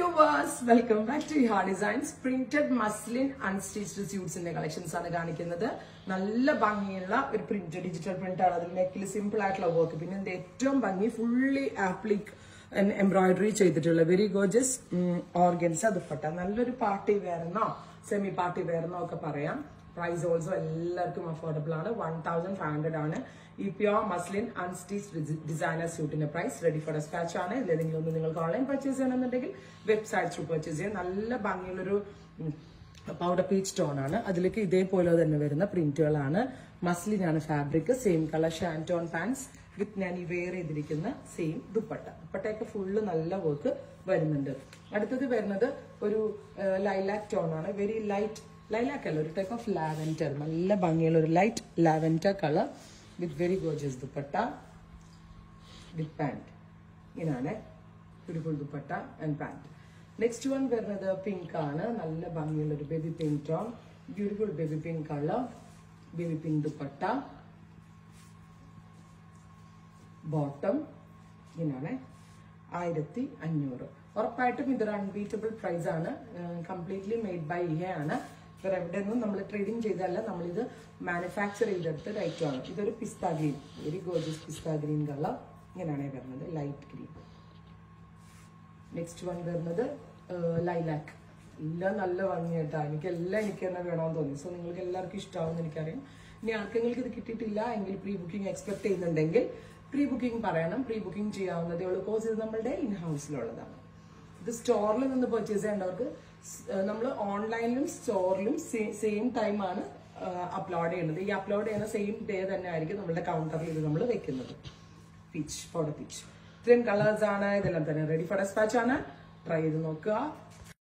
viewers, welcome back to Iha Designs. Printed muslin unstitched suits in the collections are കാണിക്കുന്നത്. നല്ല ഭംഗിയുള്ള ഒരു print digital print ആണ്. അതിൽ നെക്കിൽ സിമ്പിൾ ആയിട്ടുള്ള വർക്ക്. പിന്നെ ഇതിന്റെ ഏറ്റവും ഭംഗി ഫുള്ളി ആപ്ലിക് എംബ്രോയിഡറി ചെയ്തിട്ടുള്ള വെരി ഗോർജസ് ഓർഗൻസ ദുപ്പട്ട. നല്ലൊരു പാർട്ടി വെയർന്നോ സെമി പാർട്ടി വെയർന്നോ ഒക്കെ പറയാം. പ്രൈസ് ഓൾസോ എല്ലാവർക്കും അഫോർഡബിൾ ആണ്. 1500 ആണ്. ഈ പ്യോർ മസ്ലിൻ അൺസ്റ്റിച്ച്ഡ് ഡിസൈനർ സ്യൂട്ടിന്റെ പ്രൈസ്. റെഡി ഫോർ ഡെസ്പാച്ച് ആണ്. ഇതിലേതെങ്കിലും ഒന്ന് നിങ്ങൾക്ക് ഓൺലൈൻ പർച്ചേസ് ചെയ്യണമെന്നുണ്ടെങ്കിൽ വെബ്സൈറ്റ് ത്രൂ പർച്ചേസ് ചെയ്യാം. നല്ല ഭംഗിയുള്ളൊരു പൗഡർ പീച്ച് ടോൺ ആണ്. അതിലേക്ക് ഇതേപോലെ തന്നെ വരുന്ന പ്രിന്റുകളാണ്. മസ്ലിൻ ആണ് fabric. Same colour shantoon pants with ഞാൻ ഈ വെയർ ചെയ്തിരിക്കുന്ന സെയിം ദുപ്പട്ട. ദുപ്പട്ടയൊക്കെ ഫുള്ള് നല്ല വർക്ക് വരുന്നുണ്ട്. അടുത്തത് വരുന്നത് ഒരു ലൈലാക് ടോൺ ആണ്. വെരി ലൈറ്റ് ലൈലാക് അല്ല, ഒരു ടൈപ്പ് ഓഫ് ലാവൻഡർ. നല്ല ഭംഗിയുള്ള ഒരു light lavender colour with very gorgeous dupatta with pant. ഇങ്ങനെയാണ് beautiful dupatta and pant. Next one വരുന്നത് പിങ്ക് ആണ്. നല്ല ഭംഗിയുള്ള ഒരു baby pink tone. Beautiful baby pink colour, baby pink dupatta, bottom. ഇങ്ങനെയാണ് 1500. ഉറപ്പായിട്ടും ഇതൊരു അൺബീറ്റബിൾ പ്രൈസ് ആണ്. കംപ്ലീറ്റ്ലി മെയ്ഡ് ബൈ ഇഹ ആണ്. വേറെ എവിടെ നിന്നും നമ്മൾ ട്രേഡിങ് ചെയ്തല്ല, നമ്മളിത് മാനുഫാക്ചർ ചെയ്തെടുത്ത ഐറ്റമാണ്. ഇതൊരു പിസ്ത ഗ്രീൻ, വെരി ഗോർജിയസ് പിസ്ത ഗ്രീൻ കളർ. ഇങ്ങനെയാണ് വരുന്നത്, ലൈറ്റ് ഗ്രീൻ. നെക്സ്റ്റ് വൺ വരുന്നത് ലൈലാക്ക്. എല്ലാം നല്ല ഭംഗിയായിട്ടാണ്. എനിക്ക് തന്നെ വേണമെന്ന് തോന്നി. സോ നിങ്ങൾക്ക് എല്ലാവർക്കും ഇഷ്ടമാവുമെന്ന് എനിക്കറിയാം. ഇനി ആർക്കെങ്കിലും ഇത് കിട്ടിയിട്ടില്ല എങ്കിൽ പ്രീ ബുക്കിംഗ് എക്സ്പെക്ട് ചെയ്യുന്നുണ്ടെങ്കിൽ പ്രീ ബുക്കിംഗ് പറയണം. പ്രീ ബുക്കിംഗ് ചെയ്യാവുന്നതേ ഉള്ളൂ. കോഴ്സ് ഇത് നമ്മളുടെ ഇൻ ഹൗസിലുള്ളതാണ്. ഇത് സ്റ്റോറിൽ നിന്ന് പർച്ചേസ് ചെയ്യേണ്ടവർക്ക് നമ്മൾ ഓൺലൈനിലും സ്റ്റോറിലും സെയിം ടൈമാണ് അപ്ലോഡ് ചെയ്യുന്നത്. ഈ അപ്ലോഡ് ചെയ്യുന്ന സെയിം ഡേ തന്നെ ആയിരിക്കും നമ്മുടെ കൗണ്ടറിൽ ഇത് നമ്മൾ വെക്കുന്നത്. Peach, powder peach. ഇത്രയും കളേഴ്സ് ആണ്. ഇതെല്ലാം തന്നെ റെഡി ഫോർ ഡെസ്പാച്ച് ആണ്. ട്രൈ ചെയ്ത് നോക്കുക.